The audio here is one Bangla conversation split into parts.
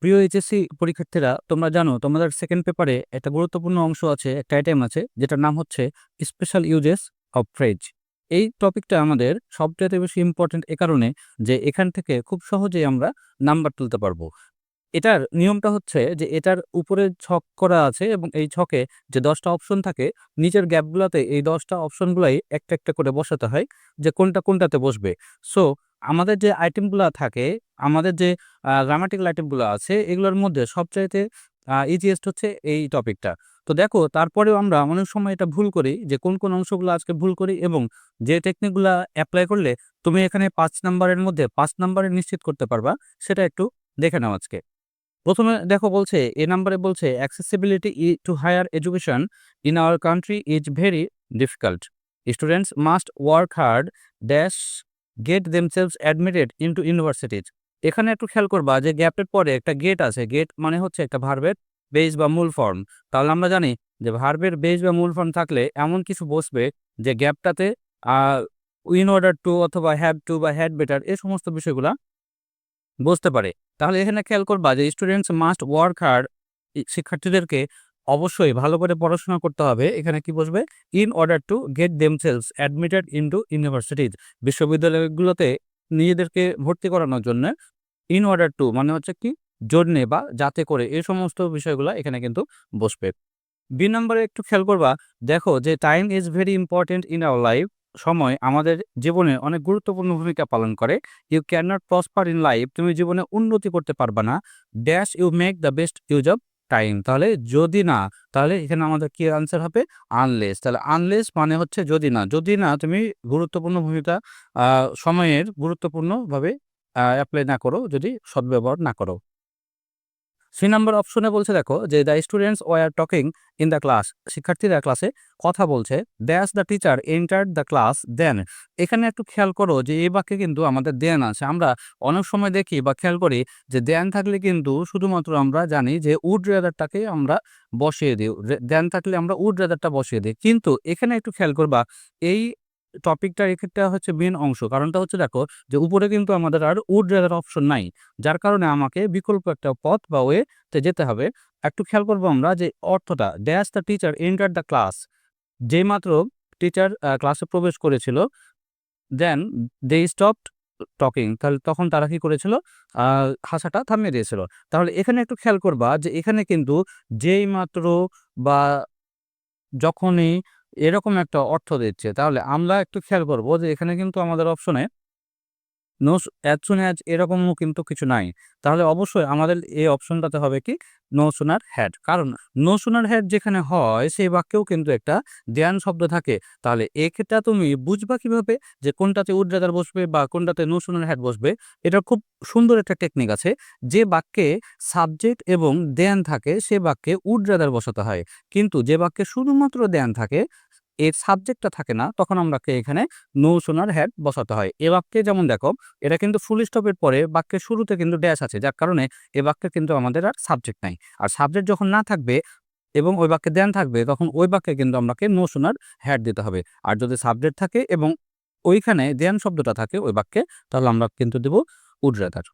প্রিয় এইচএসসি পরীক্ষার্থীরা, তোমরা জানো তোমাদের সেকেন্ড পেপারে একটা গুরুত্বপূর্ণ অংশ আছে, একটা আইটেম আছে যেটার নাম হচ্ছে স্পেশাল ইউজেস অফ ফ্রেজ। এই টপিকটা আমাদের সবচেয়ে বেশি ইম্পর্টেন্ট এ কারণে যে এখান থেকে খুব সহজেই আমরা নাম্বার তুলতে পারবো। এটার নিয়মটা হচ্ছে যে এটার উপরে ছক করা আছে এবং এই ছকে যে 10টা অপশন থাকে, নিচের গ্যাপগুলোতে এই 10টা অপশনগুলাই একটা একটা করে বসাতে হয় যে কোনটা কোনটাতে বসবে। সো আমাদের যে আইটেমগুলো থাকে, আমাদের যে গ্রামাটিক্যাল আইটেমগুলো আছে, এগুলোর মধ্যে সবচাইতে ইজিয়েস্ট হচ্ছে এই টপিকটা। তো দেখো, তারপরেও আমরা অনেক সময় এটা ভুল করি যে কোন কোন অংশগুলো আজকে ভুল করি, এবং যে টেকনিকগুলো অ্যাপ্লাই করলে তুমি এখানে 5 নাম্বারের মধ্যে 5 নাম্বারে নিশ্চিত করতে পারবা, সেটা একটু দেখে নাও আজকে। প্রথমে দেখো, বলছে এ নাম্বারে বলছে accessibility to higher education in our country is very difficult. Students must work hard dash get themselves admitted into universities. এখানে একটু খেয়াল করবা যে গ্যাপের পরে একটা গেট আছে। গেট মানে হচ্ছে একটা ভার্বের বেস বা মূল ফর্ম। তাহলে আমরা জানি যে ভার্বের বেস বা মূল ফর্ম থাকলে এমন কিছু বসবে যে গ্যাপটাতে ইন অর্ডার টু অথবা হ্যাভ টু বা হ্যাড বেটার এই সমস্ত বিষয়গুলা বুঝতে পারে। তাহলে এখানে খেয়াল করবা যে স্টুডেন্টস মাস্ট ওয়ার্ক হার্ড, শিক্ষার্থীদেরকে অবশ্যই ভালো করে পড়াশোনা করতে হবে। এখানে কি বসবে? In order to get themselves admitted into universities. বিশ্ববিদ্যালয়গুলোতে নিজেদেরকে ভর্তি করানোর জন্য ইন অর্ডার টু মানে হচ্ছে কি, জন্যে বা যাতে করে, এই সমস্ত বিষয়গুলো এখানে কিন্তু বসবে। বি নম্বরে একটু খেয়াল করবা, দেখো যে time is very important in our life. সময় আমাদের জীবনে অনেক গুরুত্বপূর্ণ ভূমিকা পালন করে। You can not prosper in life, তুমি জীবনে উন্নতি করতে পারবা না dash you make the best use of time. তাহলে যদি না, তাহলে এখানে আমাদের কি আনসার হবে? আনলেস। তাহলে আনলেস মানে হচ্ছে যদি না, যদি না তুমি গুরুত্বপূর্ণ ভূমিকা সময়ের গুরুত্বপূর্ণভাবে অ্যাপ্লাই না করো, যদি সদ্ব্যবহার না করো। 3 নম্বর অপশনে বলছে, দেখো যে the students were talking in the class, শিক্ষার্থীরা ক্লাসে কথা বলছে। Dash the teacher entered the class then. এখানে একটু খেয়াল করো যে এই বাক্যে কিন্তু আমাদের দেন আছে। আমরা অনেক সময় দেখি বা খেয়াল করি যে দেন থাকলে কিন্তু শুধুমাত্র আমরা জানি যে উড রেদারটাকে আমরা বসিয়ে দিই, দেন থাকলে আমরা উড রেদারটা বসিয়ে দিই। কিন্তু এখানে একটু খেয়াল করবা, এই টপিকটার এক্ষেত্রে হচ্ছে মেন অংশ। কারণটা হচ্ছে, দেখো যে উপরে কিন্তু আমাদের আর উড রেদার অপশন নাই, যার কারণে আমাকে বিকল্প একটা পথ বা ওয়েতে যেতে হবে। একটু খেয়াল করবো আমরা যে অর্থটা, dash the teacher enter the class, যেই মাত্র টিচার ক্লাসে প্রবেশ করেছিল, দেন দে স্টপড টকিং, তাহলে তখন তারা কি করেছিল? হাসাটা থামিয়ে দিয়েছিল। তাহলে এখানে একটু খেয়াল করবা যে এখানে কিন্তু যেই মাত্র বা যখনই এরকম একটা অর্থ দিচ্ছে, তাহলে আমরা একটু খেয়াল করবো যে এখানে কিন্তু আমাদের অপশনে নো অ্যাজ সুন অ্যাজ এরকমও কিন্তু কিছু নাই। তাহলে অবশ্যই আমাদের এই অপশনটাতে হবে কি, নো সুনার হ্যাড। কারণ নো সুনার হ্যাড যেখানে হয় সেই বাক্যেও কিন্তু একটা দেয়ান শব্দ থাকে। তাহলে এক্ষেত্রে তুমি বুঝবা কিভাবে যে কোনটাতে উড রাদার বসবে বা কোনটাতে নো সুনার হ্যাড বসবে? এটা খুব সুন্দর একটা টেকনিক আছে। যে বাক্যে সাবজেক্ট এবং দেয়ান থাকে সে বাক্যে উড রাদার বসাতে হয়, কিন্তু যে বাক্যে শুধুমাত্র দেয়ান থাকে, এর সাবজেক্টটা থাকে না, তখন আমাকে এখানে নো সোনার হ্যাড বসাতে হয়। এ বাক্যে যেমন দেখো, এটা কিন্তু ফুল স্টপের পরে বাক্যের শুরুতে কিন্তু ড্যাশ আছে, যার কারণে এ বাক্যে কিন্তু আমাদের আর সাবজেক্ট নাই। আর সাবজেক্ট যখন না থাকবে এবং ওই বাক্যে দেন থাকবে, তখন ওই বাক্যে কিন্তু আমাকে নো সোনার হ্যাড দিতে হবে। আর যদি সাবজেক্ট থাকে এবং ওইখানে দেন শব্দটা থাকে ওই বাক্যে, তাহলে আমরা কিন্তু দেব উড রাদার।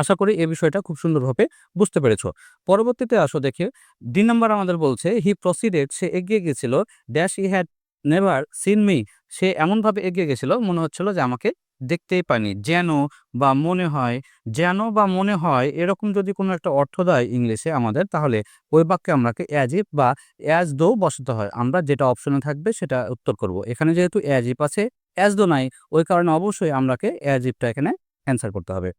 আশা করি এই বিষয়টা খুব সুন্দরভাবে বুঝতে পেরেছো। পরবর্তীতে আসো দেখি, ডি নাম্বার আমাদের বলছে হি প্রসিডেড, সে এগিয়ে গেছিল, dash he had never seen me, সে এমনভাবে এগিয়ে গেছিল মনে হচ্ছিল যে আমাকে দেখতেই পায়নি। যেন বা মনে হয়, যেন বা মনে হয় এরকম যদি কোনো একটা অর্থ দেয় ইংলিশে আমাদের, তাহলে ওই বাক্যে আমাকে অ্যাজ ইফ বা অ্যাজ দো বসাতে হয়। আমরা যেটা অপশনে থাকবে সেটা উত্তর করব। এখানে যেহেতু অ্যাজ ইফ আছে, অ্যাজ দো নাই, ওই কারণে অবশ্যই আমরাকে অ্যাজ ইফটা এখানে অ্যান্সার করতে হবে।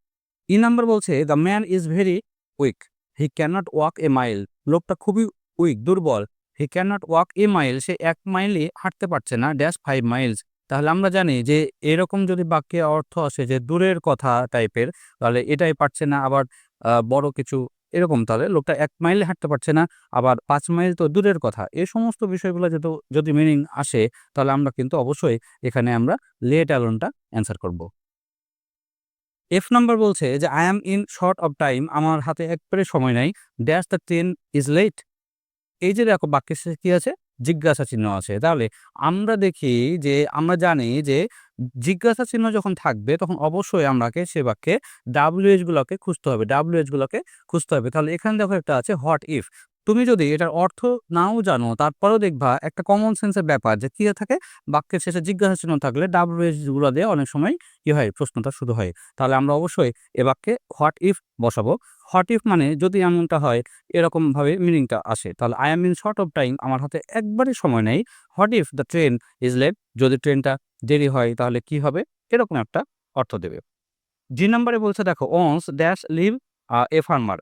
ই নাম্বার বলছে the man is very weak, he can't walk a mile, লোকটা খুবই উইক, দুর্বল। He can't walk a mile, সে 1 মাইলই হাঁটতে পারছে না, ড্যাশ 5 মাইলস। তাহলে আমরা জানি যে এরকম যদি বাক্যে অর্থ আসে যে দূরের কথা টাইপের, তাহলে এটাই পারছে না, আবার বড় কিছু এরকম, তাহলে লোকটা 1 মাইল হাঁটতে পারছে না, আবার 5 মাইল তো দূরের কথা। এই সমস্ত বিষয়গুলো যদি মিনিং আসে, তাহলে আমরা কিন্তু অবশ্যই এখানে আমরা লেট অ্যালোনটা অ্যান্সার করব। এফ নাম্বার বলছে যে I am in short of time, আমার হাতে একবারে সময় নাই, dash the train is late. এই যে দেখো বাক্যের শেষে কি আছে? জিজ্ঞাসা চিহ্ন আছে। তাহলে আমরা দেখি যে আমরা জানি যে জিজ্ঞাসা চিহ্ন যখন থাকবে তখন অবশ্যই আমাকে সে বাক্যে WH গুলোকে খুঁজতে হবে। WH গুলোকে খুঁজতে হবে। তাহলে এখানে দেখো একটা আছে হোয়াট ইফ। তুমি যদি এটার অর্থ নাও জানো তারপরেও দেখবা একটা কমন সেন্সের ব্যাপার যে কি থাকে বাক্যের শেষে জিজ্ঞাসা চিহ্ন থাকলে WH গুলো দিয়ে অনেক সময় কি হয় প্রশ্নটা শুরু হয়। তাহলে আমরা অবশ্যই এ বাক্যে হোয়াট ইফ বসাবো। হোয়াট ইফ মানে যদি এমনটা হয় এরকমভাবে মিনিংটা আসে তাহলে I am in short of time, আমার হাতে একবারই সময় নেই। What if the train is late, যদি ট্রেনটা দেরি হয় তাহলে কি হবে? এরকম একটা অর্থ দেবে। জি নাম্বারে বলছে দেখো once dash live a farmer.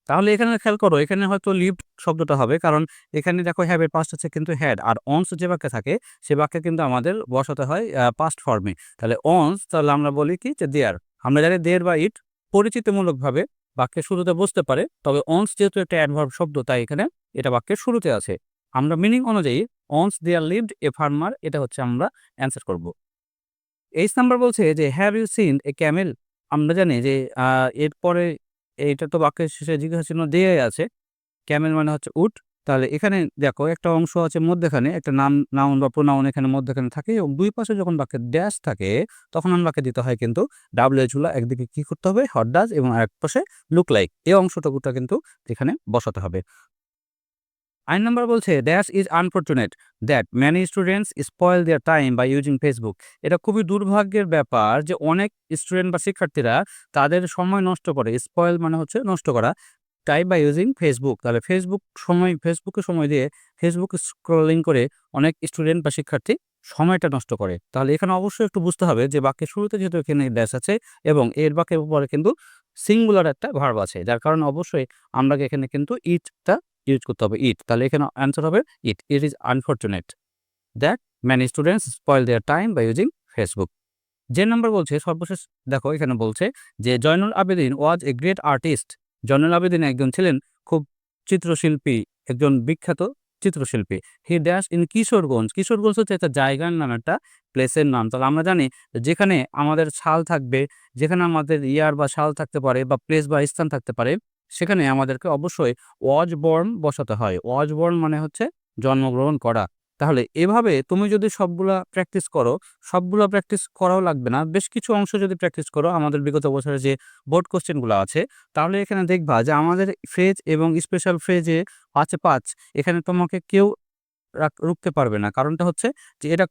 তাহলে এখানে খেয়াল করো এখানে হয়তো লিভড শব্দটা হবে কারণ এখানে দেখো হ্যাভ এর পাস্ট আছে কিন্তু হ্যাড, আর অনস যে বাক্যে থাকে সে বাক্যে কিন্তু আমাদের বসাতে হয় পাস্ট ফর্মে। তাহলে অনস তাহলে আমরা বলি কি যে দেয়ার। আমরা জানি দেয়ার বা ইট পরিচিতিমূলকভাবে বাক্যের শুরুতে বসতে পারে, তবে অনস যেহেতু একটা অ্যাডভার্ব শব্দ তাই এখানে এটা বাক্যের শুরুতে আছে। আমরা মিনিং অনুযায়ী অনস দেয়ার লিভড এ ফার্মার এটা হচ্ছে আমরা অ্যান্সার করব। 8 নাম্বার বলছে যে have you seen a camel. আমরা জানি যে এরপরে এইটা তো বাক্যের শেষে জিজ্ঞাসা চিহ্ন দেয়াই আছে। ক্যামেল মানে হচ্ছে উট। তাহলে এখানে দেখো একটা অংশ আছে মধ্যেখানে একটা নাউন বা প্রোনাউন এখানে মধ্যেখানে থাকে এবং দুই পাশে যখন বাক্যের ড্যাশ থাকে তখন আমাকে দিতে হয় কিন্তু WH গুলা একদিকে কি করতে হবে হট ডাজ এবং আরেক পাশে লুক লাইক এই অংশটুকুটা কিন্তু এখানে বসাতে হবে। 9 নাম্বার বলছে that is unfortunate that many students spoil their time by using Facebook. এটা খুবই দুর্ভাগ্যের ব্যাপার যে অনেক স্টুডেন্ট বা শিক্ষার্থীরা তাদের সময় নষ্ট করে। স্পয়েল মানে হচ্ছে নষ্ট করা, টাইম বাই ইউজিং ফেসবুক। তাহলে ফেসবুকে সময় দিয়ে ফেসবুক স্ক্রলিং করে অনেক স্টুডেন্ট বা শিক্ষার্থী সময়টা নষ্ট করে। তাহলে এখানে অবশ্যই একটু বুঝতে হবে যে বাক্যের শুরুতে যেহেতু এখানে ড্যাশ আছে এবং এর বাক্যের উপরে কিন্তু সিঙ্গুলার একটা ভার্ব আছে, যার কারণে অবশ্যই আমরা এখানে কিন্তু ইটটা ইউজ করতে হবে ইট। তাহলে এখানে অ্যান্সার হবে it. It is unfortunate that many students spoil their time by using Facebook. যে নাম্বার বলছে সর্বশেষ দেখো এখানে বলছে যে Zainul Abedin was a great artist. Zainul Abedin একজন ছিলেন খুব চিত্রশিল্পী, একজন বিখ্যাত চিত্রশিল্পী। He dash in Kishoreganj. Kishoreganj হচ্ছে একটা জায়গার নাম, একটা প্লেসের নাম। তাহলে আমরা জানি যেখানে আমাদের সাল থাকবে, যেখানে আমাদের ইয়ার বা সাল থাকতে পারে বা প্লেস বা স্থান থাকতে পারে সেখানে আমাদেরকে অবশ্যই ওয়াজ বর্ন বসাতে হয়। ওয়াজ বর্ন মানে হচ্ছে জন্মগ্রহণ করা। তাহলে এভাবে তুমি যদি সবগুলা প্র্যাকটিস করাও লাগবে না। বেশ কিছু অংশ যদি প্র্যাকটিস করো আমাদের বিগত বছরের যে বোর্ড কোয়েশ্চেনগুলো আছে তাহলে এখানে দেখবা যে আমাদের ফ্রেজ এবং স্পেশাল ফ্রেজে ৫ এ ৫ এখানে তোমাকে কেউ রুখতে পারবে না। কারণটা হচ্ছে যে এটা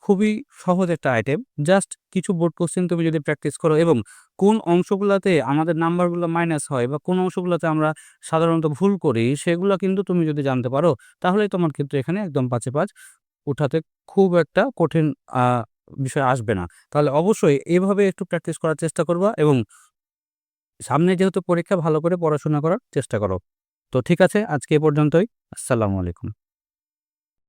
খুবই সহজ একটা আইটেম। জাস্ট কিছু বোর্ড কোয়েশ্চেন তুমি যদি প্র্যাকটিস করো এবং কোন অংশগুলাতে আমাদের নাম্বারগুলো মাইনাস হয় বা কোন অংশগুলোতে আমরা সাধারণত ভুল করি সেগুলা কিন্তু তুমি যদি জানতে পারো তাহলেই তোমার কিন্তু এখানে একদম ৫ এ ৫ উঠাতে খুব একটা কঠিন আ বিষয় আসবে না। তাহলে অবশ্যই এভাবে একটু প্র্যাকটিস করার চেষ্টা করবা এবং সামনে যেহেতু পরীক্ষা ভালো করে পড়াশোনা করার চেষ্টা করো। তো ঠিক আছে, আজকে এ পর্যন্তই। আসসালামু আলাইকুম।